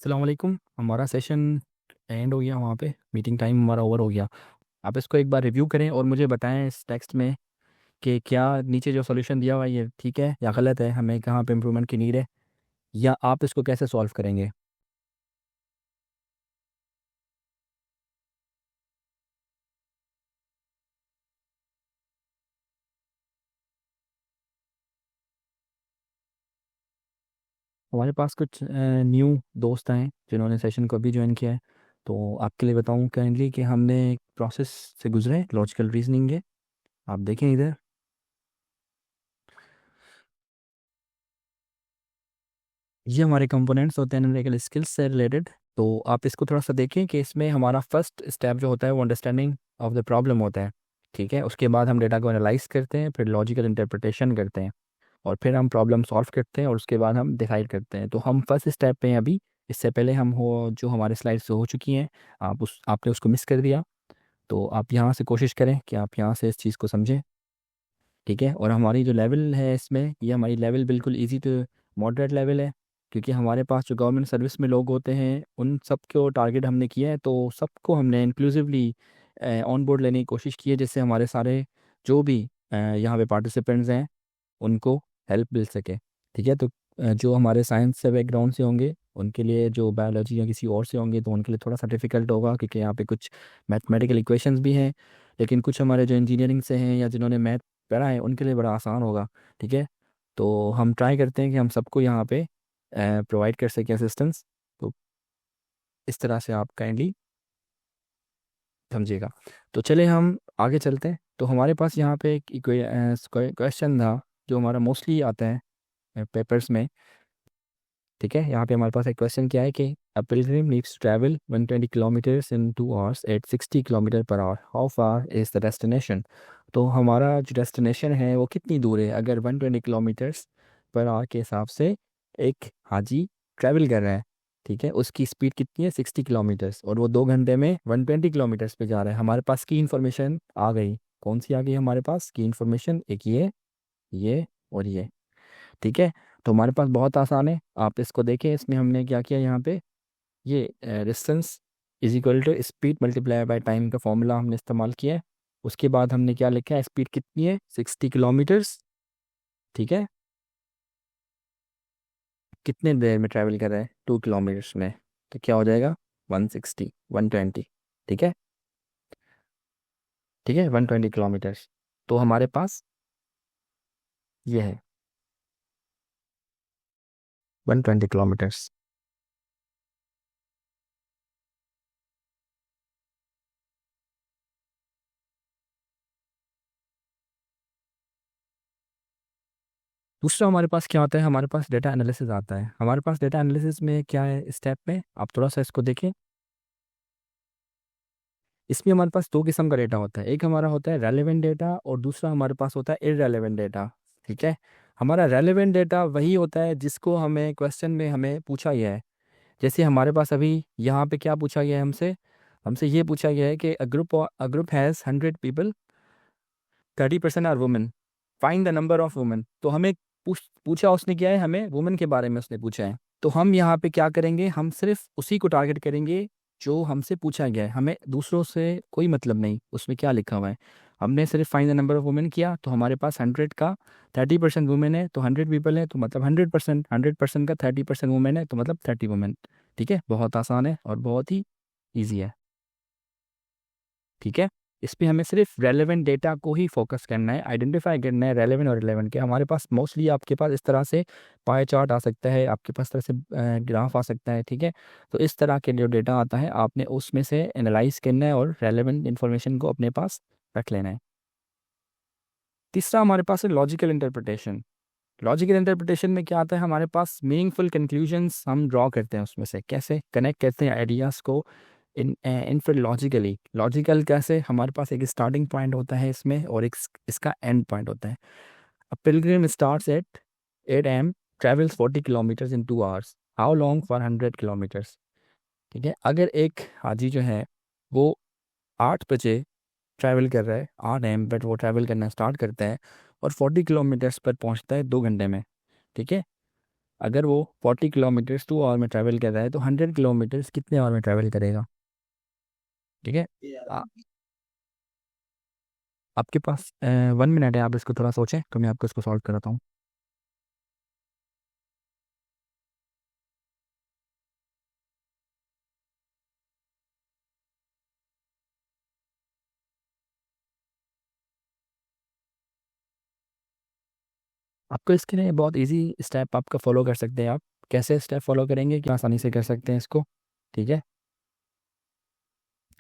अस्सलाम वालेकुम। हमारा सेशन एंड हो गया, वहाँ पे मीटिंग टाइम हमारा ओवर हो गया। आप इसको एक बार रिव्यू करें और मुझे बताएं इस टेक्स्ट में कि क्या नीचे जो सॉल्यूशन दिया हुआ है ये ठीक है या गलत है, हमें कहाँ पे इम्प्रूवमेंट की नीड है, या आप इसको कैसे सॉल्व करेंगे। हमारे पास कुछ न्यू दोस्त हैं जिन्होंने सेशन को अभी ज्वाइन किया है। तो आपके लिए बताऊं काइंडली कि हमने एक प्रोसेस से गुजरे, लॉजिकल रीजनिंग है। आप देखें इधर, ये हमारे कंपोनेंट्स होते हैं एनालिटिकल स्किल्स से रिलेटेड। तो आप इसको थोड़ा सा देखें कि इसमें हमारा फर्स्ट स्टेप जो होता है वो अंडरस्टैंडिंग ऑफ द प्रॉब्लम होता है। ठीक है, उसके बाद हम डेटा को एनालाइज करते हैं, फिर लॉजिकल इंटरप्रिटेशन करते हैं, और फिर हम प्रॉब्लम सॉल्व करते हैं, और उसके बाद हम डिसाइड करते हैं। तो हम फर्स्ट स्टेप पे हैं अभी। इससे पहले हम हो जो हमारे स्लाइड्स हो चुकी हैं, आपने उसको मिस कर दिया। तो आप यहाँ से कोशिश करें कि आप यहाँ से इस चीज़ को समझें। ठीक है, और हमारी जो लेवल है इसमें, ये हमारी लेवल बिल्कुल इजी टू मॉडरेट लेवल है, क्योंकि हमारे पास जो गवर्नमेंट सर्विस में लोग होते हैं उन सबको टारगेट हमने किया है। तो सबको हमने इंक्लूसिवली ऑन बोर्ड लेने की कोशिश की है, जिससे हमारे सारे जो भी यहाँ पे पार्टिसिपेंट्स हैं उनको हेल्प मिल सके। ठीक है, तो जो हमारे साइंस से बैकग्राउंड से होंगे उनके लिए, जो बायोलॉजी या किसी और से होंगे तो उनके लिए थोड़ा सा डिफिकल्ट होगा, क्योंकि यहाँ पे कुछ मैथमेटिकल इक्वेशंस भी हैं। लेकिन कुछ हमारे जो इंजीनियरिंग से हैं या जिन्होंने मैथ पढ़ा है उनके लिए बड़ा आसान होगा। ठीक है, तो हम ट्राई करते हैं कि हम सबको यहाँ पे प्रोवाइड कर सकें असिस्टेंस। तो इस तरह से आप काइंडली समझिएगा। तो चले हम आगे चलते हैं। तो हमारे पास यहाँ पे एक क्वेश्चन था जो हमारा मोस्टली आता है पेपर्स में। ठीक है, यहाँ पे हमारे पास एक क्वेश्चन क्या है कि a pilgrim needs to travel 120 kilometres in 2 hours at 60 kilometre per hour, how far is the destination. तो हमारा जो डेस्टिनेशन है वो कितनी दूर है, अगर 120 किलोमीटर्स पर आवर के हिसाब से एक हाजी ट्रैवल कर रहा है। ठीक है, उसकी स्पीड कितनी है 60 किलोमीटर्स, और वो 2 घंटे में 120 किलोमीटर्स पे जा रहा है। हमारे पास की इन्फॉर्मेशन आ गई, कौन सी आ गई हमारे पास की इन्फॉर्मेशन, एक ये और ये। ठीक है, तो हमारे पास बहुत आसान है, आप इसको देखें। इसमें हमने क्या किया, यहाँ पे ये distance is equal to speed multiply by time का फॉर्मूला हमने इस्तेमाल किया है। उसके बाद हमने क्या लिखा है, स्पीड कितनी है 60 किलोमीटर्स। ठीक है, कितने देर में ट्रैवल कर रहा है 2 किलोमीटर्स में, तो क्या हो जाएगा 160 120। ठीक है, ठीक है 120 किलोमीटर्स। तो हमारे पास ये है 120 किलोमीटर्स। दूसरा हमारे पास क्या होता है, हमारे पास डेटा एनालिसिस आता है। हमारे पास डेटा एनालिसिस में क्या है स्टेप में, आप थोड़ा सा इसको देखें। इसमें हमारे पास दो किस्म का डेटा होता है, एक हमारा होता है रेलेवेंट डेटा और दूसरा हमारे पास होता है इररेलेवेंट डेटा। ठीक है, हमारा रेलेवेंट डेटा वही होता है जिसको हमें क्वेश्चन में हमें पूछा गया है। जैसे हमारे पास अभी यहाँ पे क्या पूछा गया है हमसे, हमसे ये पूछा गया है कि a group has 100 people, 30% are women, find the number of women. तो हमें पूछा उसने क्या है, हमें वुमेन के बारे में उसने पूछा है। तो हम यहाँ पे क्या करेंगे, हम सिर्फ उसी को टारगेट करेंगे जो हमसे पूछा गया है, हमें दूसरों से कोई मतलब नहीं उसमें क्या लिखा हुआ है। हमने सिर्फ find the number of women किया, तो हमारे पास 100 का 30% वुमेन है, तो 100 पीपल है तो मतलब 100%, 100% का 30% वुमेन है तो मतलब 30 वुमेन। ठीक है, बहुत आसान है और बहुत ही ईजी है। ठीक है, इस पे हमें सिर्फ रेलेवेंट डेटा को ही फोकस करना है, आइडेंटिफाई करना है रेलेवेंट और रिलेवेंट के। हमारे पास मोस्टली आपके पास इस तरह से पाई चार्ट आ सकता है, आपके पास तरह से ग्राफ आ सकता है। ठीक है, तो इस तरह के जो डेटा आता है आपने उसमें से एनालाइज करना है और रेलेवेंट इन्फॉर्मेशन को अपने पास रख लेना है। तीसरा हमारे पास है लॉजिकल इंटरप्रिटेशन। लॉजिकल इंटरप्रिटेशन में क्या आता है, हमारे पास मीनिंगफुल कंक्लूजन्स हम ड्रॉ करते हैं, उसमें से कैसे कनेक्ट करते हैं आइडियाज़ को इन फिर लॉजिकली। लॉजिकल कैसे, हमारे पास एक स्टार्टिंग पॉइंट होता है इसमें और एक इसका एंड पॉइंट होता है। A pilgrim starts at 8 AM, travels 40 kilometres in 2 hours, how long for 100 kilometres. ठीक है, अगर एक हाजी जो है वो 8 बजे ट्रैवल कर रहा है, 8 AM बट वो ट्रैवल करना स्टार्ट करता है और 40 किलोमीटर्स पर पहुंचता है 2 घंटे में। ठीक है, अगर वो 40 किलोमीटर्स 2 आवर में ट्रैवल कर रहा है तो 100 किलोमीटर्स कितने आवर में ट्रैवल करेगा? ठीक है। आ, आपके पास 1 मिनट है, आप इसको थोड़ा सोचें तो मैं आपको इसको सॉल्व कराता हूँ। आपको इसके लिए बहुत इजी स्टेप आपका फॉलो कर सकते हैं आप। कैसे स्टेप फॉलो करेंगे कि आसानी से कर सकते हैं इसको? ठीक है।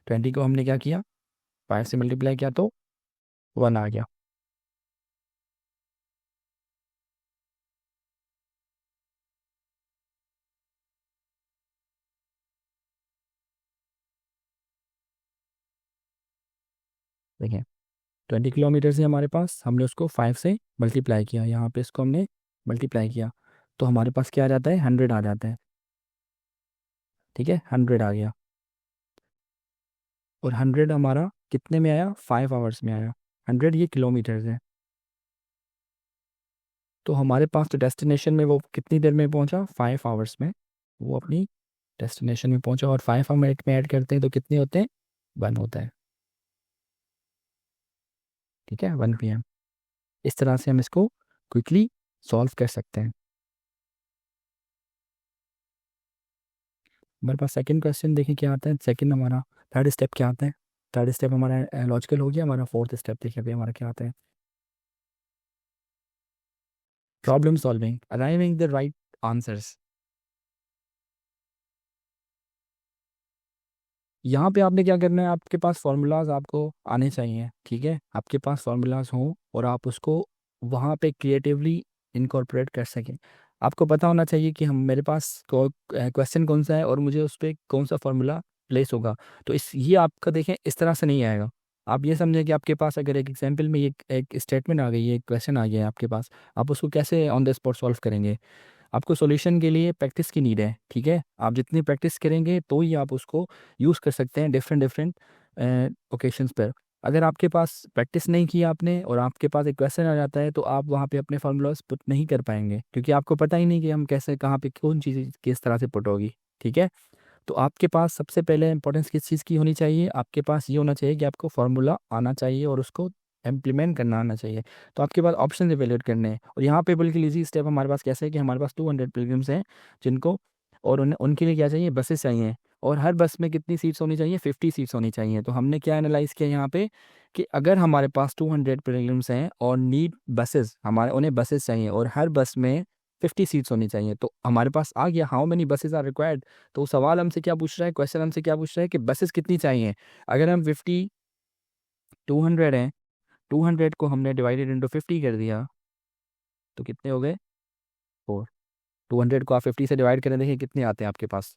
20 को हमने क्या किया, 5 से मल्टीप्लाई किया तो 1 आ गया। देखिए 20 किलोमीटर से हमारे पास, हमने उसको 5 से मल्टीप्लाई किया, यहाँ पे इसको हमने मल्टीप्लाई किया तो हमारे पास क्या आ जाता है, 100 आ जाता है। ठीक है, 100 आ गया। और 100 हमारा कितने में आया, 5 आवर्स में आया। 100 ये किलोमीटर्स है। तो हमारे पास तो डेस्टिनेशन में वो कितनी देर में पहुंचा, 5 आवर्स में वो अपनी डेस्टिनेशन में पहुंचा। और 5 हम एक में ऐड करते हैं तो कितने होते हैं, 1 होता है। ठीक है, 1 PM। इस तरह से हम इसको क्विकली सॉल्व कर सकते हैं। हमारे पास सेकंड क्वेश्चन देखिए क्या आता है। सेकंड हमारा थर्ड स्टेप क्या आता है। थर्ड स्टेप हमारा लॉजिकल हो गया। हमारा फोर्थ स्टेप देखिए अभी हमारा क्या आता है, problem solving, arriving the right answers. यहाँ पे आपने क्या करना है, आपके पास फार्मूलाज आपको आने चाहिए। ठीक है, आपके पास फार्मूलाज हों और आप उसको वहाँ पे क्रिएटिवली इनकॉर्पोरेट कर सकें। आपको पता होना चाहिए कि हम मेरे पास क्वेश्चन कौन सा है और मुझे उस पर कौन सा फार्मूला प्लेस होगा। तो इस ये आपका देखें इस तरह से नहीं आएगा। आप ये समझें कि आपके पास अगर एक एग्जाम्पल में ये एक स्टेटमेंट आ गई है, एक क्वेश्चन आ गया है आपके पास, आप उसको कैसे ऑन द स्पॉट सॉल्व करेंगे। आपको सॉल्यूशन के लिए प्रैक्टिस की नीड है। ठीक है, आप जितनी प्रैक्टिस करेंगे तो ही आप उसको यूज़ कर सकते हैं डिफरेंट डिफरेंट ओकेशंस पर। अगर आपके पास प्रैक्टिस नहीं की आपने और आपके पास एक क्वेश्चन आ जाता है तो आप वहाँ पे अपने फार्मूलाज पुट नहीं कर पाएंगे, क्योंकि आपको पता ही नहीं कि हम कैसे कहाँ पे कौन चीज़ किस तरह से पुट होगी। ठीक है, तो आपके पास सबसे पहले इंपॉर्टेंस किस चीज़ की होनी चाहिए, आपके पास ये होना चाहिए कि आपको फार्मूला आना चाहिए और उसको इम्प्लीमेंट करना आना चाहिए। तो आपके पास ऑप्शन इवेल्यूएट करने हैं। और यहाँ पे बिल्कुल इजी स्टेप हमारे पास कैसे है कि हमारे पास 200 पिलग्रिम्स हैं जिनको, और उन्हें उनके लिए क्या चाहिए, बसेस चाहिए। और हर बस में कितनी सीट्स होनी चाहिए, 50 सीट्स होनी चाहिए। तो हमने क्या एनालाइज किया यहाँ पे कि अगर हमारे पास 200 पिलग्रिम्स हैं और नीड बसेस, हमारे उन्हें बसेस चाहिए और हर बस में 50 सीट्स होनी चाहिए, तो हमारे पास आ गया how many buses are required. तो सवाल हमसे क्या पूछ रहा है, क्वेश्चन हमसे क्या पूछ रहा है कि बसेस कितनी चाहिए। अगर हम 50 200 हैं, 200 को हमने डिवाइडेड इंटू 50 कर दिया तो कितने हो गए, 4। 200 को आप 50 से डिवाइड करें, देखिए कितने आते हैं आपके पास,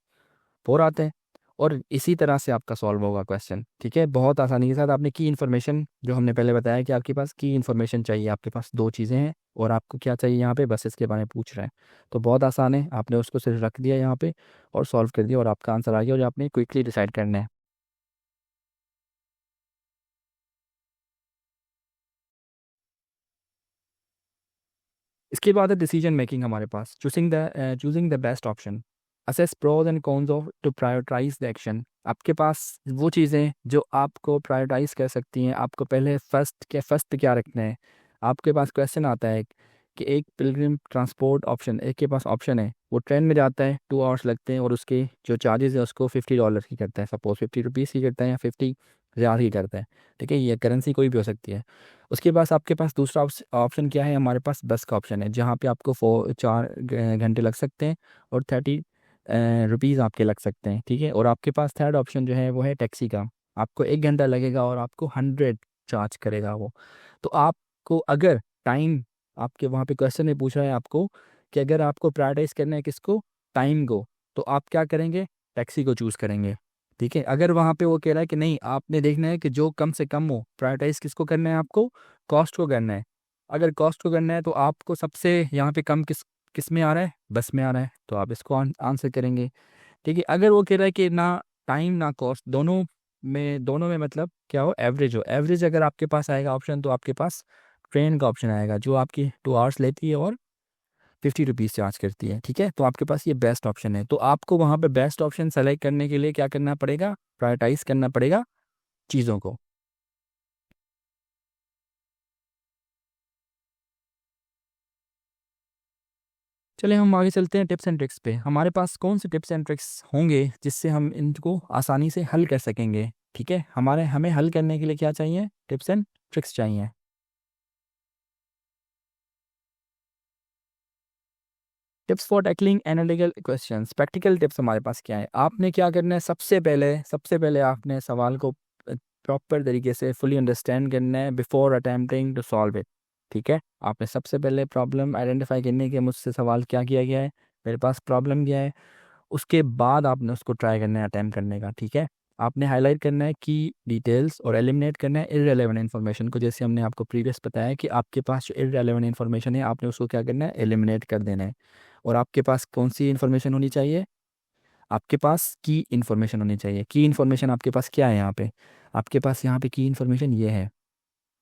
4 आते हैं। और इसी तरह से आपका सॉल्व होगा क्वेश्चन। ठीक है, बहुत आसानी के साथ। आपने की इन्फॉर्मेशन जो हमने पहले बताया कि आपके पास की इन्फॉर्मेशन चाहिए, आपके पास 2 चीज़ें हैं और आपको क्या चाहिए, यहाँ पे बसेस के बारे में पूछ रहे हैं। तो बहुत आसान है, आपने उसको सिर्फ रख दिया यहाँ पे और सॉल्व कर दिया और आपका आंसर आ गया, और आपने क्विकली डिसाइड करना है। इसके बाद है डिसीजन मेकिंग हमारे पास, choosing the best option, assess pros and cons of to prioritise the action. आपके पास वो चीज़ें जो आपको प्रायोरिटाइज कर सकती हैं, आपको पहले फर्स्ट पे क्या रखना है। आपके पास क्वेश्चन आता है कि एक पिलग्रिम ट्रांसपोर्ट ऑप्शन, एक के पास ऑप्शन है, वो ट्रेन में जाता है, 2 आवर्स लगते हैं और उसके जो चार्जेस है उसको $50 की करता है, सपोज ₹50 की करता है या 50,000 की करता है। ठीक है, ये करेंसी कोई भी हो सकती है। उसके बाद आपके पास दूसरा ऑप्शन क्या है, हमारे पास बस का ऑप्शन है जहाँ पे आपको 4 घंटे लग सकते हैं और 30 रुपीज़ आपके लग सकते हैं। ठीक है, और आपके पास थर्ड ऑप्शन जो है वो है टैक्सी का। आपको 1 घंटा लगेगा और आपको 100 चार्ज करेगा वो। तो आपको अगर टाइम, आपके वहाँ पे क्वेश्चन में पूछ रहा है आपको कि अगर आपको प्रायोरिटाइज करना है किसको, टाइम को, तो आप क्या करेंगे, टैक्सी को चूज़ करेंगे। ठीक है, अगर वहाँ पे वो कह रहा है कि नहीं, आपने देखना है कि जो कम से कम हो, प्रायोरिटाइज किसको करना है, आपको कॉस्ट को करना है। अगर कॉस्ट को करना है तो आपको सबसे यहाँ पे कम किस किस में आ रहा है, बस में आ रहा है, तो आप इसको आंसर करेंगे। ठीक है, अगर वो कह रहा है कि ना टाइम ना कॉस्ट, दोनों में मतलब क्या हो, एवरेज हो, एवरेज अगर आपके पास आएगा ऑप्शन तो आपके पास ट्रेन का ऑप्शन आएगा जो आपकी 2 आवर्स लेती है और ₹50 चार्ज करती है, ठीक है। तो आपके पास ये बेस्ट ऑप्शन है, तो आपको वहाँ पे बेस्ट ऑप्शन सेलेक्ट करने के लिए क्या करना पड़ेगा, प्रायोरिटाइज करना पड़ेगा चीज़ों को। चलिए हम आगे चलते हैं टिप्स एंड ट्रिक्स पे। हमारे पास कौन से टिप्स एंड ट्रिक्स होंगे जिससे हम इनको आसानी से हल कर सकेंगे, ठीक है। हमें हल करने के लिए क्या चाहिए, टिप्स एंड ट्रिक्स चाहिए। Tips for tackling analytical questions, practical tips हमारे पास क्या है। आपने क्या करना है, सबसे पहले आपने सवाल को प्रॉपर तरीके से फुली अंडरस्टैंड करना है before attempting to solve it, ठीक है। आपने सबसे पहले प्रॉब्लम आइडेंटिफाई करने के, मुझसे सवाल क्या किया गया है, मेरे पास प्रॉब्लम क्या है, उसके बाद आपने उसको ट्राई करना है अटैम्प्ट करने का, ठीक है। आपने हाईलाइट करना है की डिटेल्स और एलिमिनेट करना है इररेलेवेंट इन्फॉर्मेशन को। जैसे हमने आपको प्रीवियस बताया कि आपके पास जो इररेलेवेंट इन्फॉर्मेशन है आपने उसको क्या करना है, एलिमिनेट कर देना है। और आपके पास कौन सी इन्फॉर्मेशन होनी चाहिए, आपके पास की इन्फॉर्मेशन होनी चाहिए। की इन्फॉर्मेशन आपके पास क्या है यहाँ पे, आपके पास यहाँ पे की इन्फॉर्मेशन ये है,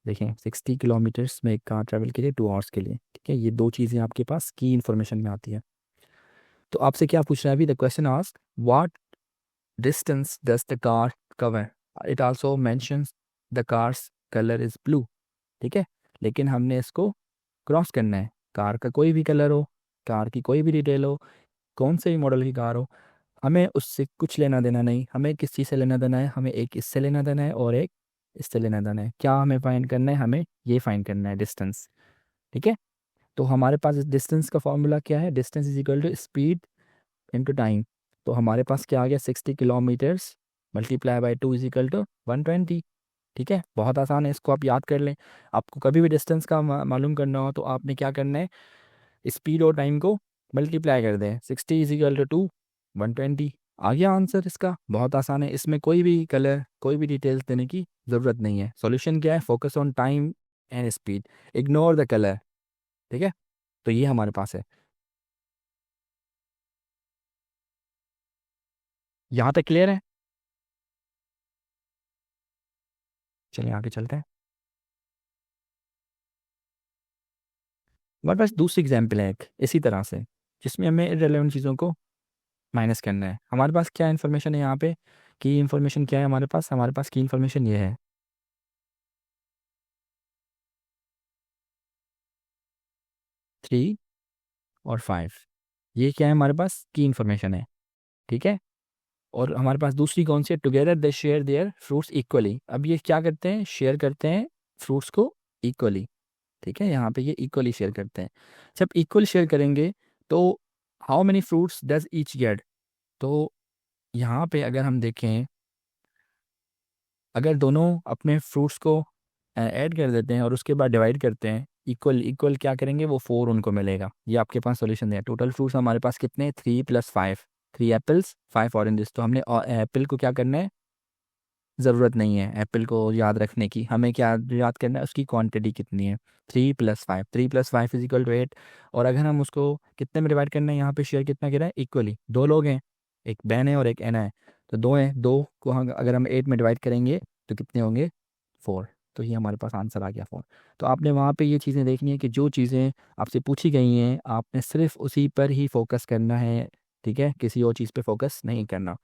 देखें 60 किलोमीटर्स में एक कार ट्रैवल के लिए 2 आवर्स के लिए, ठीक है। ये दो चीज़ें आपके पास की इन्फॉर्मेशन में आती है। तो आपसे क्या पूछ रहा है अभी, the question ask what distance does the car cover, it also mentions the cars colour is blue, ठीक है। लेकिन हमने इसको क्रॉस करना है, कार का कोई भी कलर हो, कार की कोई भी डिटेल हो, कौन से भी मॉडल की कार हो, हमें उससे कुछ लेना देना नहीं। हमें किस चीज़ से लेना देना है, हमें एक इससे लेना देना है और एक इससे लेना देना है। क्या हमें फाइंड करना है, हमें ये फाइंड करना है डिस्टेंस, ठीक है। तो हमारे पास डिस्टेंस का फॉर्मूला क्या है, distance is equal to speed into time. तो हमारे पास क्या आ गया, 60 kilometers multiply by 2 is equal to 120, ठीक है। बहुत आसान है, इसको आप याद कर लें। आपको कभी भी डिस्टेंस का मालूम करना हो तो आपने क्या करना है, स्पीड और टाइम को मल्टीप्लाई कर दें, 60 इज इक्वल टू 120। आ गया आंसर इसका, बहुत आसान है। इसमें कोई भी कलर कोई भी डिटेल्स देने की ज़रूरत नहीं है। सॉल्यूशन क्या है, focus on time and speed, ignore the colour, ठीक है। तो ये हमारे पास है, यहाँ तक क्लियर है। चलिए आगे चलते हैं। हमारे पास दूसरी एग्जाम्पल है एक इसी तरह से, जिसमें हमें इररिलेवेंट चीज़ों को माइनस करना है। हमारे पास क्या इन्फॉर्मेशन है यहाँ पे, की इन्फॉर्मेशन क्या है हमारे पास की इन्फॉर्मेशन ये है 3 और 5। ये क्या है, हमारे पास की इन्फॉर्मेशन है, ठीक है। और हमारे पास दूसरी कौन सी है, together they share their fruits equally. अब ये क्या करते हैं, शेयर करते हैं फ्रूट्स को इक्वली, ठीक है। यहाँ पे ये इक्वली शेयर करते हैं। जब इक्वल शेयर करेंगे तो how many fruits does each get. तो यहाँ पे अगर हम देखें, अगर दोनों अपने फ्रूट्स को ऐड कर देते हैं और उसके बाद डिवाइड करते हैं, इक्वल इक्वल क्या करेंगे, वो 4 उनको मिलेगा। ये आपके पास सॉल्यूशन है। टोटल फ्रूट्स हमारे पास कितने, 3 + 5, 3 एप्पल्स 5 ऑरेंजेस। तो हमने एप्पल को क्या करना है, ज़रूरत नहीं है एप्पल को याद रखने की, हमें क्या याद करना है, उसकी क्वांटिटी कितनी है, 3 + 5, 3 + 5 इज इक्वल टू 8। और अगर हम उसको कितने में डिवाइड करना है, यहाँ पे शेयर कितना गिरा है, इक्वली। दो लोग हैं, एक बहन है और एक एना है, तो दो हैं, दो को अगर हम 8 में डिवाइड करेंगे तो कितने होंगे, 4। तो ये हमारे पास आंसर आ गया 4। तो आपने वहाँ पे ये चीज़ें देखनी है कि जो चीज़ें आपसे पूछी गई हैं आपने सिर्फ उसी पर ही फोकस करना है, ठीक है, किसी और चीज़ पे फोकस नहीं करना।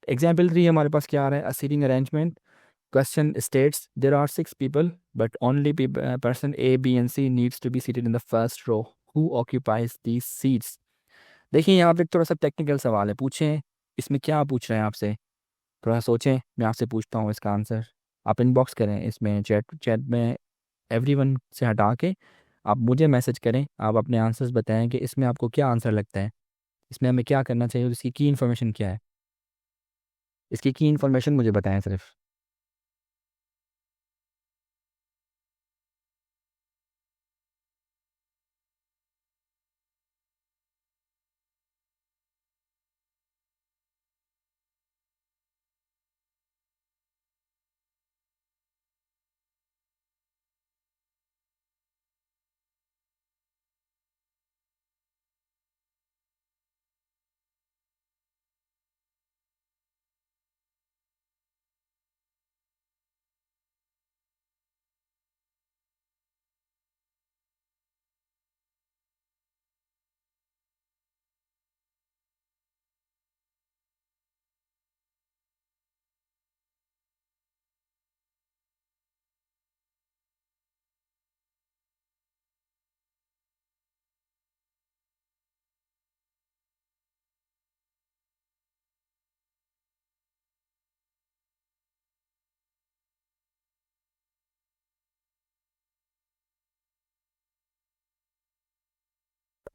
एग्जाम्पल 3 हमारे पास क्या आ रहा है, seating arrangement. Question states there are 6 people, but only person A, B, and C needs to be seated in the first row. Who occupies these seats? देखिए यहाँ पे थोड़ा सा टेक्निकल सवाल है, पूछें इसमें क्या पूछ रहे हैं आपसे, थोड़ा सोचें। मैं आपसे पूछता हूँ इसका आंसर, आप इनबॉक्स करें इसमें, चैट चैट में एवरीवन से हटा के आप मुझे मैसेज करें, आप अपने आंसर्स बताएं कि इसमें आपको क्या आंसर लगता है, इसमें हमें क्या करना चाहिए और इसकी की इन्फॉर्मेशन क्या है। इसकी की इन्फॉर्मेशन मुझे बताएं सिर्फ।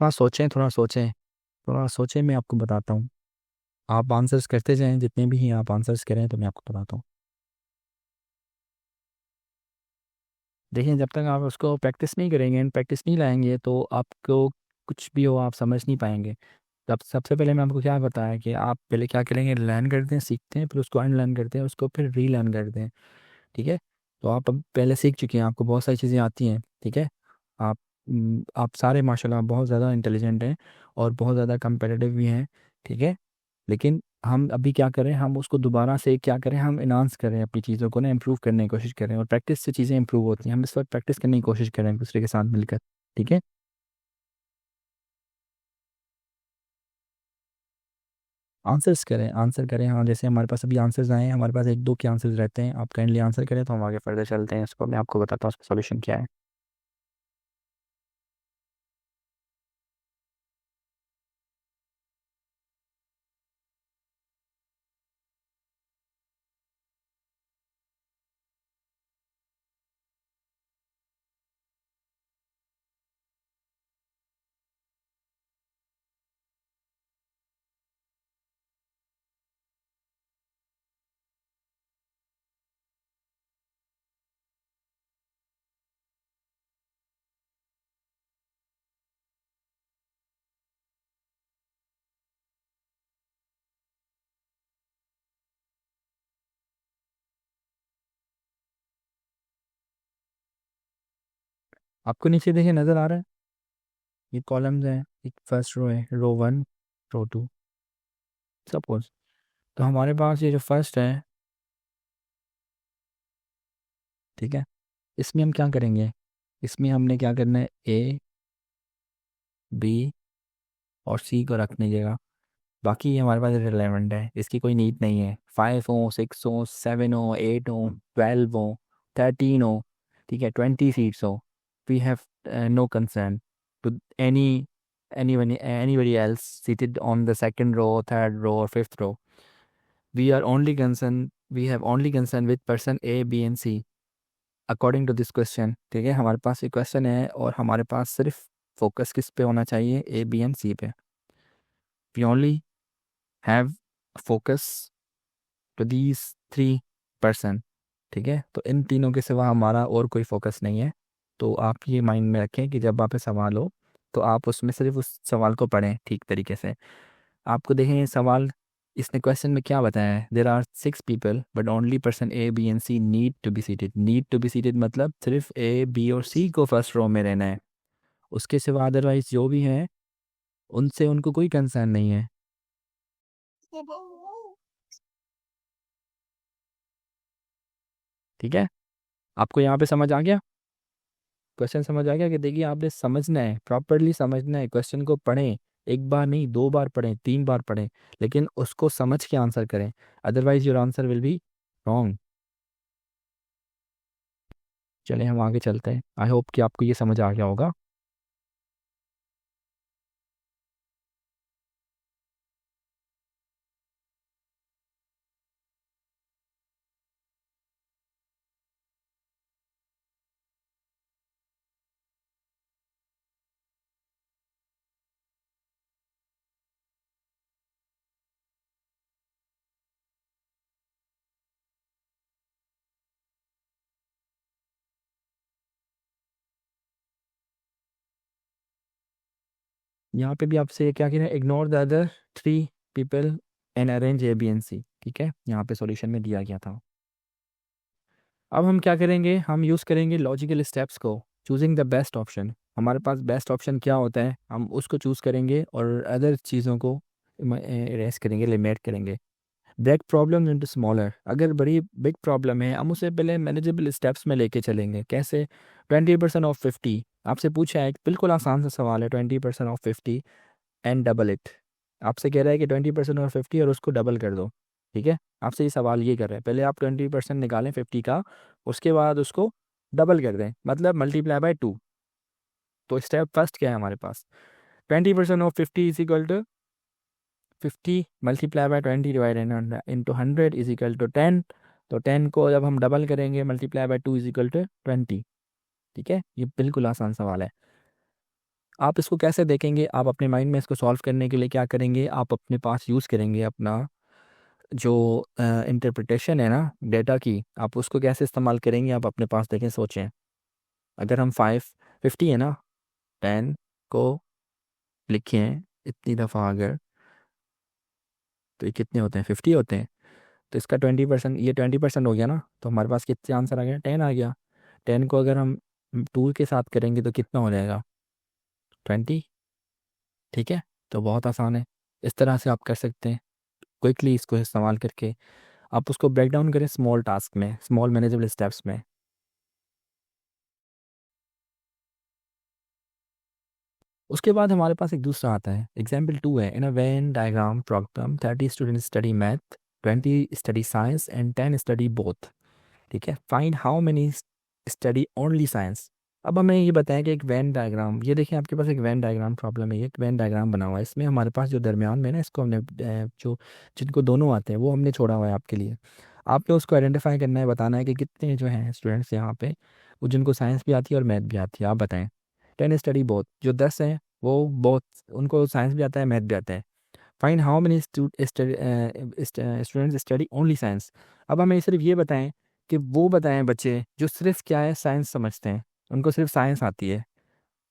थोड़ा सोचें, थोड़ा सोचें, थोड़ा सोचें, मैं आपको बताता हूँ। आप आंसर्स करते जाएं, जितने भी हैं आप आंसर्स करें तो मैं आपको बताता हूँ। देखिए, जब तक आप उसको प्रैक्टिस नहीं करेंगे एंड प्रैक्टिस नहीं लाएंगे तो आपको कुछ भी हो आप समझ नहीं पाएंगे। तब सबसे पहले मैं आपको क्या बताया कि आप पहले क्या करेंगे, लर्न करते हैं, सीखते हैं, फिर उसको अनलर्न करते हैं, उसको फिर रीलर्न करते हैं। ठीक है। तो आप अब पहले सीख चुके हैं, आपको बहुत सारी चीज़ें आती हैं। ठीक है। आप आप सारे माशाल्लाह बहुत ज़्यादा इंटेलिजेंट हैं और बहुत ज़्यादा कंपेटिटिव भी हैं। ठीक है। लेकिन हम अभी क्या करें, हम उसको दोबारा से क्या करें, हम इन्हांस करें अपनी चीज़ों को ना, इम्प्रूव करने की कोशिश करें, और प्रैक्टिस से चीज़ें इंप्रूव होती हैं। हम इस वक्त प्रैक्टिस करने की कोशिश करें एक दूसरे के साथ मिलकर। ठीक है। आंसर्स करें, आंसर करें। हाँ, जैसे हमारे पास अभी आंसर्स आए हैं, हमारे पास एक दो के आंसर्स रहते हैं, आप काइंडली आंसर करें तो हम आगे फर्दर चलते हैं, इसको मैं आपको बताता हूँ उसका सॉल्यूशन क्या है। आपको नीचे देखिए नज़र आ रहा है, ये कॉलम्स हैं, एक फर्स्ट रो है, रो वन, रो टू, सपोज। तो हमारे पास ये जो फर्स्ट है, ठीक है, इसमें हम क्या करेंगे, इसमें हमने क्या करना है, ए, बी और सी को रखने जगह, बाकी ये हमारे पास रिलेवेंट है, इसकी कोई नीड नहीं है। 5 हो, 6 हो, 7 हो, 8 हो, 12 हो, 13 हो, ठीक है, 20 सीट्स हो, we have no concern to anybody else seated on the second row, third row or fifth row. We have only concern with person A, B and C according to this question। ठीक है, हमारे पास ये question है और हमारे पास सिर्फ focus किस पे होना चाहिए, ए, बी एंड सी पे। We only have focus to these three person. ठीक है, तो इन तीनों के सिवा हमारा और कोई फोकस नहीं है। तो आप ये माइंड में रखें कि जब आप पे सवाल हो तो आप उसमें सिर्फ उस सवाल को पढ़ें ठीक तरीके से। आपको देखें ये सवाल, इसने क्वेश्चन में क्या बताया है, there are 6 people but only person A, B and C need to be seated. Need to be seated मतलब सिर्फ ए, बी और सी को फर्स्ट रो में रहना है, उसके सिवा अदरवाइज जो भी है उनसे उनको कोई कंसर्न नहीं है। ठीक है, आपको यहाँ पे समझ आ गया, क्वेश्चन समझ आ गया कि देखिए आपने समझना है, प्रॉपरली समझना है, क्वेश्चन को पढ़ें, एक बार नहीं, 2 बार पढ़ें, 3 बार पढ़ें, लेकिन उसको समझ के आंसर करें, otherwise your answer will be wrong. चलिए हम आगे चलते हैं, आई होप कि आपको ये समझ आ गया होगा। यहाँ पे भी आपसे क्या कह रहे हैं, ignore the other 3 people and arrange A, B and C. ठीक है, यहाँ पे सॉल्यूशन में दिया गया था। अब हम क्या करेंगे, हम यूज़ करेंगे लॉजिकल स्टेप्स को, चूजिंग द बेस्ट ऑप्शन। हमारे पास बेस्ट ऑप्शन क्या होता है, हम उसको चूज़ करेंगे और अदर चीज़ों को इरेज करेंगे, लिमिट करेंगे। ब्रेक प्रॉब्लम इनटू स्मॉलर, अगर बड़ी बिग प्रॉब्लम है हम उसे पहले मैनेजेबल स्टेप्स में लेके चलेंगे। कैसे, 20% ऑफ 50, आपसे पूछा है, एक बिल्कुल आसान सा सवाल है, 20% ऑफ 50 एंड डबल इट। आपसे कह रहा है कि 20% और 50 और उसको डबल कर दो। ठीक है, आपसे ये सवाल ये कर रहा है, पहले आप 20% निकालें 50 का, उसके बाद उसको डबल कर दें, मतलब मल्टीप्लाई बाय 2। तो स्टेप फर्स्ट क्या है हमारे पास, 20% of 50 is equal to 50 multiply by 20 divided into 100 is equal to 10। तो 10 को जब हम डबल करेंगे, multiply by 2 is equal to 20। ठीक है, ये बिल्कुल आसान सवाल है। आप इसको कैसे देखेंगे, आप अपने माइंड में इसको सॉल्व करने के लिए क्या करेंगे, आप अपने पास यूज़ करेंगे अपना जो इंटरप्रिटेशन है ना डेटा की, आप उसको कैसे इस्तेमाल करेंगे, आप अपने पास देखें, सोचें। अगर हम 550 है ना, 10 को लिखें इतनी दफ़ा अगर, तो ये कितने होते हैं, 50 होते हैं। तो इसका 20%, ये 20% हो गया ना, तो हमारे पास कितने आंसर आ गया, 10 आ गया। 10 को अगर हम 2 के साथ करेंगे तो कितना हो जाएगा, 20। ठीक है, तो बहुत आसान है, इस तरह से आप कर सकते हैं क्विकली इसको इस्तेमाल करके। आप उसको ब्रेक डाउन करें स्मॉल टास्क में, स्मॉल मैनेजेबल स्टेप्स में। उसके बाद हमारे पास एक दूसरा आता है, एग्जाम्पल 2 है। In a Venn diagram problem 30 student study math, 20 study science and 10 study both. ठीक है, find how many study only science. अब हमें ये बताएं कि एक वेन डायग्राम, ये देखिए आपके पास एक वेन डायग्राम प्रॉब्लम है, ये एक वेन डायग्राम बना हुआ है। इसमें हमारे पास जो दरमियान में ना, इसको हमने जो जिनको दोनों आते हैं वो हमने छोड़ा हुआ है आपके लिए। आपने उसको आइडेंटिफाई करना है, बताना है कि कितने जो हैं स्टूडेंट्स यहाँ पे वो जिनको साइंस भी आती है और मैथ भी आती है, आप बताएं। 10 स्टडी बोथ, जो 10 हैं वो बहुत, उनको साइंस भी आता है मैथ भी आता है। Find how many students study only science. अब हमें सिर्फ ये बताएं कि वो बताएं बच्चे जो सिर्फ क्या है साइंस समझते हैं, उनको सिर्फ साइंस आती है।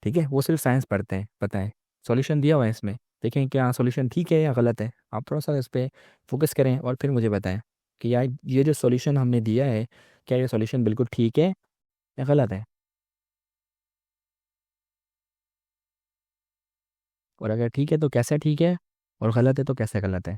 ठीक है, वो सिर्फ साइंस पढ़ते हैं, बताएं। सॉल्यूशन दिया हुआ है इसमें, देखें क्या सॉल्यूशन ठीक है या गलत है। आप थोड़ा सा इस पर फोकस करें और फिर मुझे बताएं कि यार ये जो सॉल्यूशन हमने दिया है, क्या ये सॉल्यूशन बिल्कुल ठीक है या गलत है। और अगर ठीक है तो कैसे ठीक है, और गलत है तो कैसे गलत है।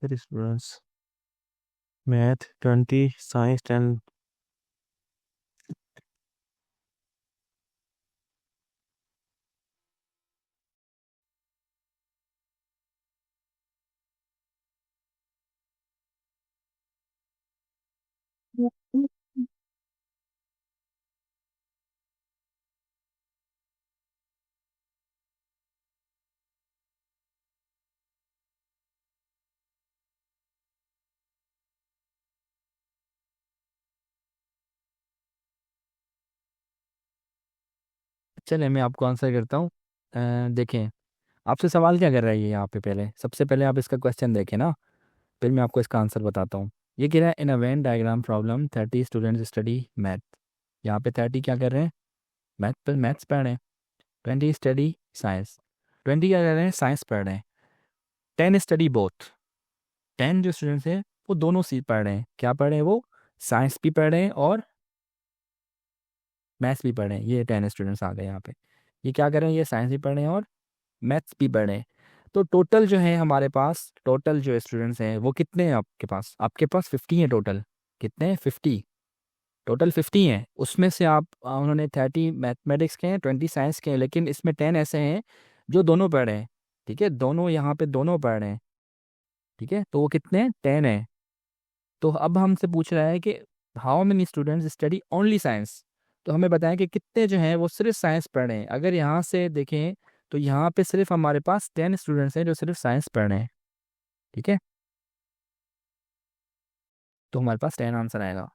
फिर स्टूडेंट्स मैथ 20 साइंस 10। चलिए मैं आपको आंसर करता हूँ। देखें, आपसे सवाल क्या कर रहा है ये यहाँ पे, पहले सबसे पहले आप इसका क्वेश्चन देखें ना, फिर मैं आपको इसका आंसर बताता हूँ। ये कह रहा है in a Venn diagram problem 30 students study math. यहाँ पे 30 क्या कर रहे हैं, मैथ पर मैथ्स पढ़ रहे हैं। 20 स्टडी साइंस, 20 क्या कर रहे हैं, साइंस पढ़ रहे हैं। 10 स्टडी बोथ, 10 जो स्टूडेंट्स हैं वो दोनों सी पढ़ रहे हैं। क्या पढ़ रहे हैं वो, साइंस भी पढ़ रहे हैं और मैथ्स भी पढ़ रहे हैं। ये 10 स्टूडेंट्स आ गए यहाँ पे। ये क्या कर रहे हैं, ये साइंस भी पढ़ रहे हैं और मैथ्स भी पढ़ रहे हैं। तो टोटल जो है हमारे पास, टोटल जो स्टूडेंट्स हैं वो कितने हैं आपके पास, आपके पास 50 हैं टोटल। कितने हैं, 50। टोटल 50 हैं, उसमें से आप उन्होंने 30 मैथमेटिक्स के हैं, 20 साइंस के हैं, लेकिन इसमें 10 ऐसे हैं जो दोनों पढ़ रहे हैं। ठीक है, दोनों यहाँ पे दोनों पढ़ रहे हैं। ठीक है, तो वो कितने हैं, 10 हैं। तो अब हमसे पूछ रहा है कि how many students study only science. तो हमें बताएं कि कितने जो हैं वो सिर्फ साइंस पढ़ रहे हैं। अगर यहाँ से देखें तो यहाँ पे सिर्फ हमारे पास 10 स्टूडेंट्स हैं जो सिर्फ साइंस पढ़ रहे हैं। ठीक है, तो हमारे पास 10 आंसर आएगा।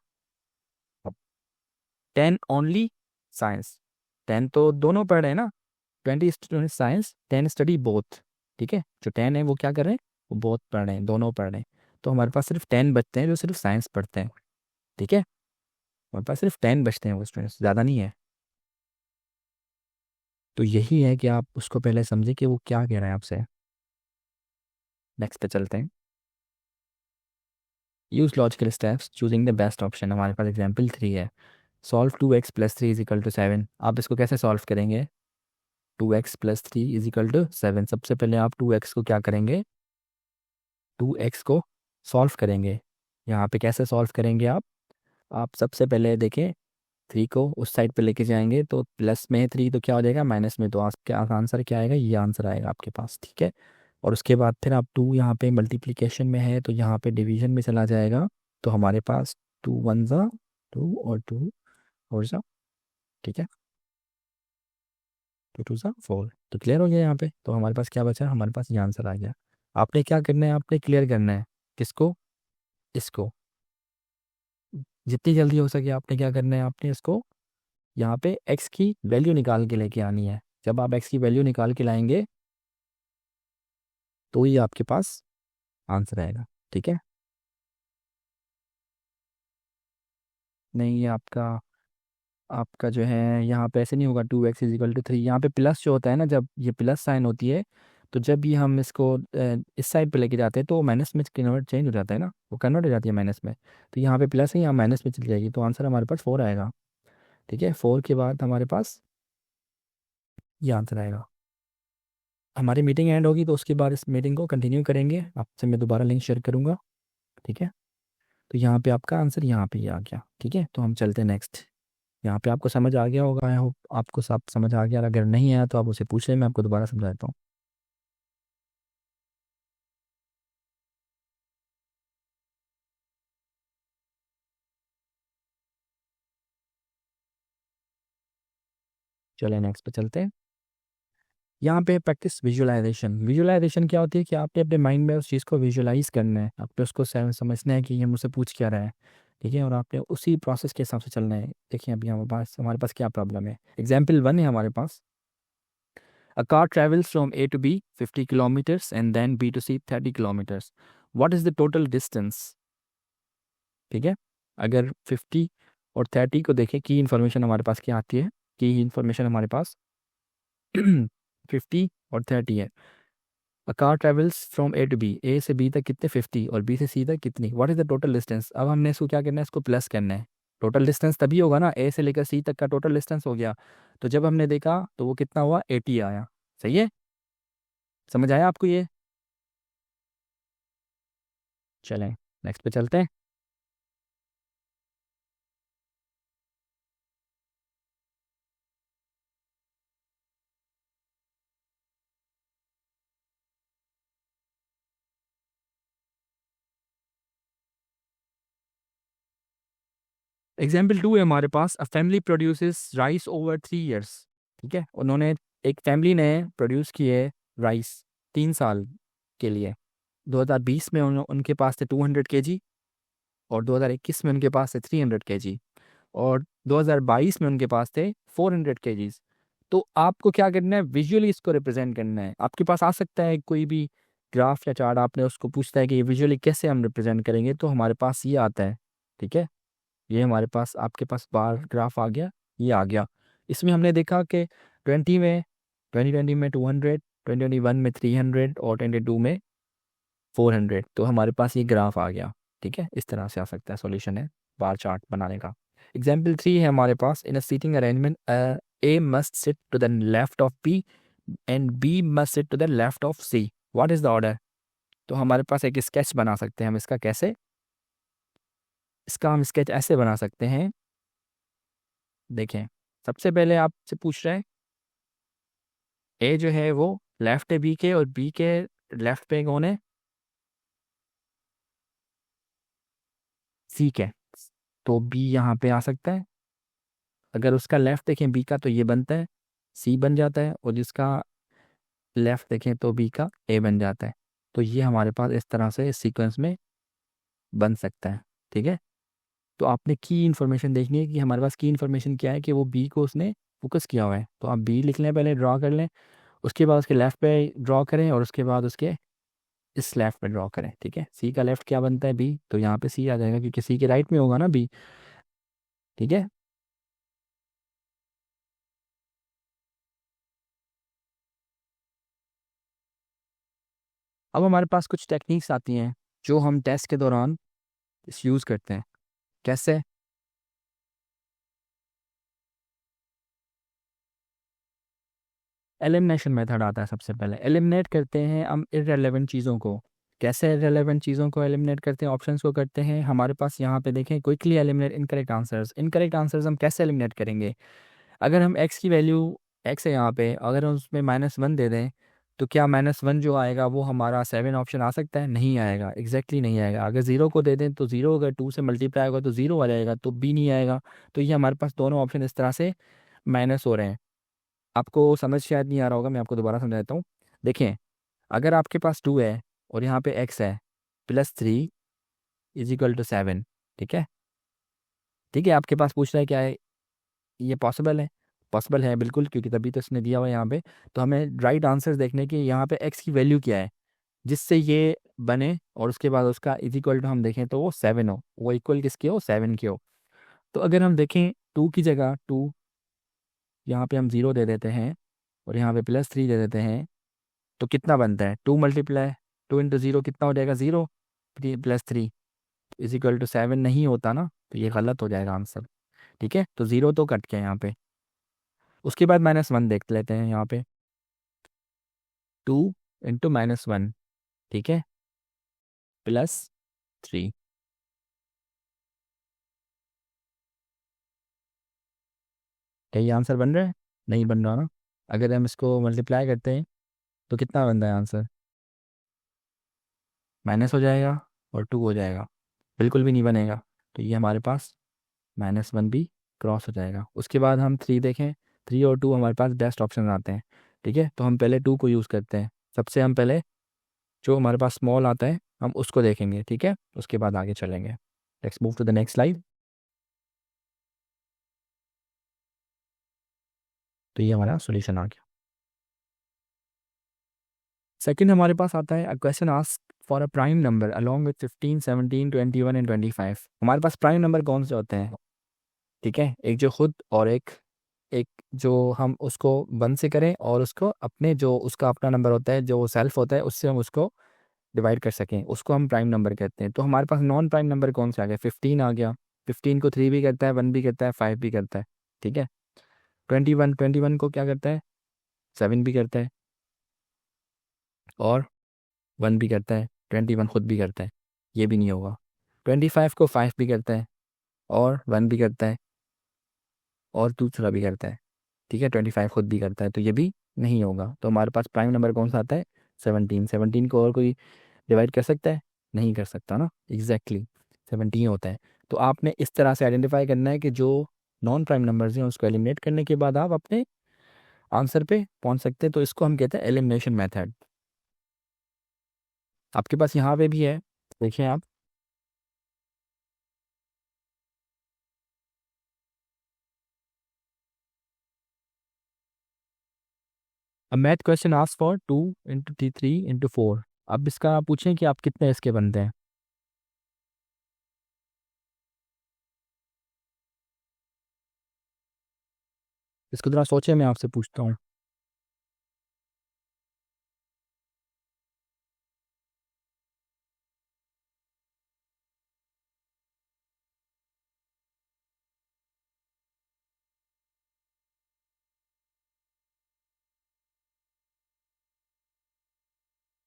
10 ओनली साइंस, 10 तो दोनों पढ़ रहे हैं ना। 20 स्टूडेंट साइंस, 10 स्टडी बोथ। ठीक है, जो 10 है वो क्या कर रहे हैं, वो बहुत पढ़ रहे हैं, दोनों पढ़ रहे हैं। तो हमारे पास सिर्फ 10 बचते हैं जो सिर्फ साइंस पढ़ते हैं। ठीक है, हमारे पास सिर्फ 10 बचते हैं वो स्टूडेंट्स, ज़्यादा नहीं है। तो यही है कि आप उसको पहले समझे कि वो क्या कह रहा है आपसे। नेक्स्ट पे चलते हैं। Use logical steps choosing the best option. हमारे पास एग्जाम्पल 3 है। Solve 2x+3 is equal to 7। आप इसको कैसे सॉल्व करेंगे? 2x+3 is equal to 7। सबसे पहले आप 2x को क्या करेंगे? 2x को सॉल्व करेंगे। यहाँ पे कैसे सॉल्व करेंगे आप सबसे पहले देखें, 3 को उस साइड पे लेके जाएंगे तो प्लस में है 3 तो क्या हो जाएगा माइनस में, तो आपके आंसर क्या आएगा? ये आंसर आएगा आपके पास। ठीक है, और उसके बाद फिर आप 2 यहाँ पे मल्टीप्लिकेशन में है तो यहाँ पे डिवीजन में चला जाएगा। तो हमारे पास 2 1 ज़ा 2 और 2 और ज़ा, ठीक है, 2 2 ज़ा 4। तो क्लियर हो गया यहाँ पे। तो हमारे पास क्या बचा? हमारे पास ये आंसर आ गया। आपने क्या करना है? आपने क्लियर करना है किसको? इसको। जितनी जल्दी हो सके आपने क्या करना है? आपने इसको यहाँ पे x की वैल्यू निकाल के लेके आनी है। जब आप x की वैल्यू निकाल के लाएंगे तो ही आपके पास आंसर आएगा। ठीक है, नहीं ये आपका आपका जो है यहाँ पे ऐसे नहीं होगा। 2x = 3, यहाँ पे प्लस जो होता है ना, जब ये प्लस साइन होती है तो जब ये हम इसको इस साइड पे लेके जाते हैं तो माइनस में कन्वर्ट चेंज हो जाता है ना, वो कन्वर्ट हो जाती है माइनस में। तो यहाँ पे प्लस है, यहाँ माइनस में चली जाएगी, तो आंसर हमारे पास 4 आएगा। ठीक है, 4 के बाद हमारे पास ये आंसर आएगा। हमारी मीटिंग एंड होगी तो उसके बाद इस मीटिंग को कंटिन्यू करेंगे, आपसे मैं दोबारा लिंक शेयर करूँगा। ठीक है, तो यहाँ पे आपका आंसर यहाँ पे ही आ गया। ठीक है, तो हम चलते हैं नेक्स्ट। यहाँ पे आपको समझ आ गया होगा, आई होप आपको सब समझ आ गया। अगर नहीं आया तो आप उसे पूछ लें, मैं आपको दोबारा समझा देता हूँ। चलिए नेक्स्ट पे चलते हैं। यहाँ पे प्रैक्टिस विजुअलाइजेशन। विजुअलाइजेशन क्या होती है कि आपने अपने माइंड में उस चीज़ को विजुअलाइज करना है, आपने उसको समझना है कि ये मुझसे पूछ क्या रहा है। ठीक है, और आपने उसी प्रोसेस के हिसाब से चलना है। देखिए अभी हमारे पास क्या प्रॉब्लम है। एग्जाम्पल 1 है हमारे पास। A car travels from A to B 50 kilometers and then B to C 30 kilometers. What is the total distance? ठीक है, अगर 50 और 30 को देखें, की इन्फॉर्मेशन हमारे पास क्या आती है? की इन्फॉर्मेशन हमारे पास 50 और 30 है। A car travels from A to B, A से बी तक कितने? 50 और बी से सी तक कितनी? What is the total distance? अब हमने इसको क्या करना है? इसको प्लस करना है। टोटल डिस्टेंस तभी होगा ना, ए से लेकर सी तक का टोटल डिस्टेंस हो गया। तो जब हमने देखा तो वो कितना हुआ? 80 आया। सही है, समझ आया आपको ये? चलें नेक्स्ट पे चलते हैं। एग्जाम्पल 2 है हमारे पास। A family produces rice over 3 years। ठीक है, उन्होंने एक फैमिली ने प्रोड्यूस किए राइस 3 साल के लिए। 2020 में उनके पास थे 200 kg, और 2021 में उनके पास थे 300 kg, और 2022 में उनके पास थे 400 kgs। तो आपको क्या करना है? विजुअली इसको रिप्रेजेंट करना है। आपके पास आ सकता है कोई भी ग्राफ या चार्ट, आपने उसको पूछता है कि ये विजुअली कैसे हम रिप्रेजेंट करेंगे, तो हमारे पास ये आता है। ठीक है, ये हमारे पास आपके पास बार ग्राफ आ गया, ये आ गया। इसमें हमने देखा कि 2020 में 200, 2021 में 300 और 22 में 400। तो हमारे पास ये ग्राफ आ गया। ठीक है, इस तरह से आ सकता है, सॉल्यूशन है बार चार्ट बनाने का। एग्जाम्पल 3 है हमारे पास। In a seating arrangement A must sit to the left of B and B must sit to the left of C. What is the order? तो हमारे पास एक स्केच बना सकते हैं हम इसका। कैसे? इसका हम स्केच ऐसे बना सकते हैं। देखें, सबसे पहले आपसे पूछ रहे हैं ए जो है वो लेफ्ट है बी के, और बी के लेफ्ट पे कौन है? सी के। तो बी यहाँ पे आ सकता है। अगर उसका लेफ्ट देखें बी का तो ये बनता है, सी बन जाता है, और जिसका लेफ्ट देखें तो बी का ए बन जाता है। तो ये हमारे पास इस तरह से इस सीक्वेंस में बन सकता है। ठीक है, तो आपने की इन्फॉर्मेशन देखनी है कि हमारे पास की इन्फॉर्मेशन क्या है कि वो बी को उसने फोकस किया हुआ है। तो आप बी लिख लें, पहले ड्रॉ कर लें, उसके बाद उसके लेफ्ट पे ड्रॉ करें, और उसके बाद उसके इस लेफ्ट में ड्रॉ करें, ठीक है। सी का लेफ्ट क्या बनता है, बी, तो यहाँ पे सी आ जाएगा क्योंकि सी के राइट में होगा ना बी, ठीक है। अब हमारे पास कुछ टेक्निक्स आती हैं जो हम टेस्ट के दौरान इस यूज़ करते हैं। कैसे? एलिमिनेशन मेथड आता है। सबसे पहले एलिमिनेट करते हैं हम इररेलेवेंट चीज़ों को। कैसे इररेलेवेंट चीज़ों को एलिमिनेट करते हैं? ऑप्शंस को करते हैं। हमारे पास यहाँ पे देखें, quickly eliminate incorrect answers. Incorrect answers हम कैसे एलिमिनेट करेंगे? अगर हम एक्स की वैल्यू, एक्स है यहाँ पे, अगर हम उसमें -1 दे दें तो क्या -1 जो आएगा वो हमारा 7 ऑप्शन आ सकता है? नहीं आएगा, एग्जैक्टली नहीं आएगा। अगर ज़ीरो को दे दें तो ज़ीरो, अगर 2 से मल्टीप्लाई होगा तो ज़ीरो आ जाएगा, तो बी नहीं आएगा। तो ये हमारे पास दोनों ऑप्शन इस तरह से माइनस हो रहे हैं। आपको समझ शायद नहीं आ रहा होगा, मैं आपको दोबारा समझा देता हूँ। देखें, अगर आपके पास 2 है और यहाँ पे एक्स है, +3 इज इक्वल टू 7, ठीक है। ठीक है, आपके पास पूछ रहा है क्या है, ये पॉसिबल है? पॉसिबल है बिल्कुल, क्योंकि तभी तो इसने दिया हुआ है यहाँ पे। तो हमें राइट आंसर देखने की, यहाँ पे एक्स की वैल्यू क्या है जिससे ये बने, और उसके बाद उसका इज इक्वल टू हम देखें तो वो 7 हो, वो इक्वल किसके हो, 7 के हो। तो अगर हम देखें 2 की जगह 2, यहाँ पे हम 0 दे देते हैं और यहाँ पे +3 दे देते हैं, तो कितना बनता है? 2 मल्टीप्लाई 2 इंटू 0 कितना हो जाएगा? 0 +3 इज इक्वल टू 7 नहीं होता ना, तो ये गलत हो जाएगा आंसर, ठीक है। तो 0 तो कट गया यहाँ पे। उसके बाद -1 देख लेते हैं यहाँ पे, 2 इंटू -1, ठीक है, +3। क्या ये आंसर बन रहा है? नहीं बन रहा ना। अगर हम इसको मल्टीप्लाई करते हैं तो कितना बनता है आंसर? माइनस हो जाएगा और 2 हो जाएगा, बिल्कुल भी नहीं बनेगा। तो ये हमारे पास -1 भी क्रॉस हो जाएगा। उसके बाद हम 3 देखें, 3 और 2 हमारे पास बेस्ट ऑप्शन आते हैं, ठीक है। तो हम पहले 2 को यूज़ करते हैं। सबसे हम पहले जो हमारे पास स्मॉल आता है हम उसको देखेंगे, ठीक है। उसके बाद आगे चलेंगे। Let's move to the next slide. तो ये हमारा सॉल्यूशन आ गया। सेकंड हमारे पास आता है, a question ask for a prime number along with 15, 17, 21 and 25। हमारे पास प्राइम नंबर कौन से होते हैं? ठीक है, एक जो खुद, और एक एक जो हम उसको 1 से करें और उसको अपने जो उसका अपना नंबर होता है जो सेल्फ होता है उससे हम उसको डिवाइड कर सकें, उसको हम प्राइम नंबर कहते हैं। तो हमारे पास नॉन प्राइम नंबर कौन से आ गए? 15 आ गया। 15 को 3 भी करता है, 1 भी करता है, 5 भी करता है, ठीक है। 21 को क्या करता है? 7 भी करता है और 1 भी करता है। 21 खुद भी करता है, ये भी नहीं होगा। 25 को 5 भी करता है और 1 भी करता है और दूसरा भी करता है, ठीक है। 25 खुद भी करता है, तो ये भी नहीं होगा। तो हमारे पास प्राइम नंबर कौन सा आता है? 17। 17 को और कोई डिवाइड कर सकता है? नहीं कर सकता ना, एग्जैक्टली 17 होता है। तो आपने इस तरह से आइडेंटिफाई करना है कि जो नॉन प्राइम नंबर्स हैं उसको एलिमिनेट करने के बाद आप अपने आंसर पे पहुंच सकते हैं। तो इसको हम कहते हैं एलिमिनेशन मेथड। आपके पास यहाँ पे भी है, देखिए आप। अब math question ask for 2 into 3 into 4। अब इसका पूछें कि आप कितने इसके बनते हैं। इसको जरा सोचे, मैं आपसे पूछता हूँ।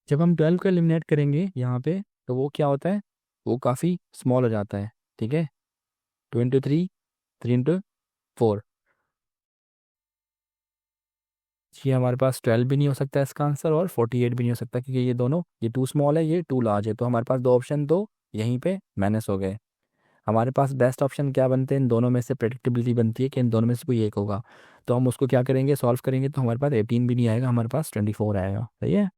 जब हम 12 को एलिमिनेट करेंगे यहाँ पे, तो वो क्या होता है, वो काफ़ी स्मॉल हो जाता है, ठीक है। 2 इंटू 3, 3 इंटू 4, ये हमारे पास 12 भी नहीं हो सकता इसका आंसर, और 48 भी नहीं हो सकता, क्योंकि ये दोनों, ये 2 स्मॉल है, ये 2 लार्ज है। तो हमारे पास दो ऑप्शन तो यहीं पे माइनस हो गए। हमारे पास बेस्ट ऑप्शन क्या बनते हैं? इन दोनों में से प्रेडिक्टेबिलिटी बनती है कि इन दोनों में से कोई एक होगा। तो हम उसको क्या करेंगे, सॉल्व करेंगे, तो हमारे पास 18 भी नहीं आएगा, हमारे पास 24 आएगा। सही है,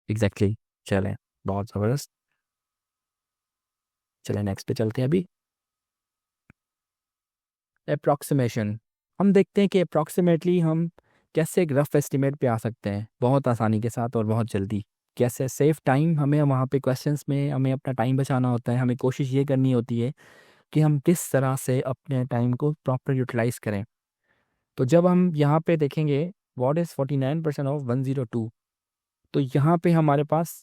एग्जैक्टली चलें, बहुत ज़बरदस्त। चलें नेक्स्ट पे चलते हैं अभी। अप्रॉक्सीमेशन। हम देखते हैं कि अप्रॉक्सीमेटली हम कैसे एक रफ एस्टिमेट पे आ सकते हैं बहुत आसानी के साथ और बहुत जल्दी। कैसे सेव टाइम, हमें वहाँ पे क्वेश्चंस में हमें अपना टाइम बचाना होता है, हमें कोशिश ये करनी होती है कि हम किस तरह से अपने टाइम को प्रॉपर यूटिलाइज करें। तो जब हम यहाँ पे देखेंगे व्हाट इज़ 49% ऑफ 102, तो यहाँ पे हमारे पास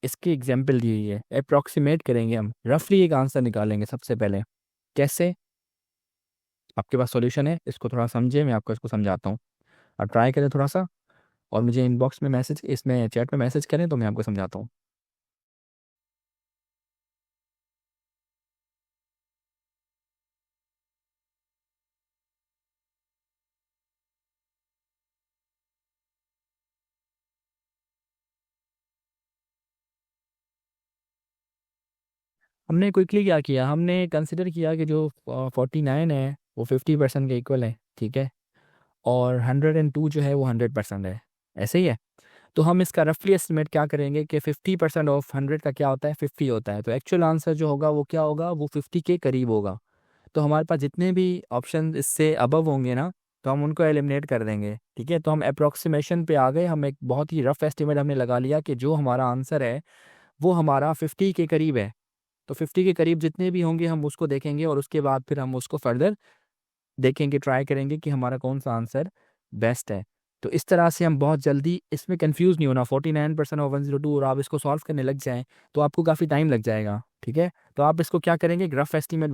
इसकी एग्जाम्पल दी हुई है। अप्रॉक्सीमेट करेंगे, हम रफली एक आंसर निकालेंगे सबसे पहले। कैसे? आपके पास सॉल्यूशन है, इसको थोड़ा समझिए, मैं आपको इसको समझाता हूँ। आप ट्राई करें थोड़ा सा, और मुझे इनबॉक्स में मैसेज, इसमें चैट में मैसेज करें तो मैं आपको समझाता हूँ। हमने क्विकली क्या किया, हमने कंसिडर किया कि जो 49 है वो 50% के इक्वल है, ठीक है, और 102 जो है वो 100% है, ऐसे ही है। तो हम इसका रफली एस्टिमेट क्या करेंगे कि 50% ऑफ 100 का क्या होता है, 50 होता है। तो एक्चुअल आंसर जो होगा वो क्या होगा, वो 50 के करीब होगा। तो हमारे पास जितने भी ऑप्शन इससे अबव होंगे ना, तो हम उनको एलिमिनेट कर देंगे, ठीक है। तो हम अप्रोक्सीमेशन पे आ गए, हम एक बहुत ही रफ एस्टिमेट हमने लगा लिया कि जो हमारा आंसर है वो हमारा 50 के करीब है। तो 50 के करीब जितने भी होंगे हम उसको देखेंगे, और उसके बाद फिर हम उसको फर्दर देखेंगे, ट्राई करेंगे कि हमारा कौन सा आंसर बेस्ट है। तो इस तरह से हम बहुत जल्दी, इसमें कंफ्यूज नहीं होना, 49% और 102 और आप इसको सॉल्व करने लग जाएं तो आपको काफ़ी टाइम लग जाएगा, ठीक है। तो आप इसको क्या करेंगे, रफ एस्टिमेट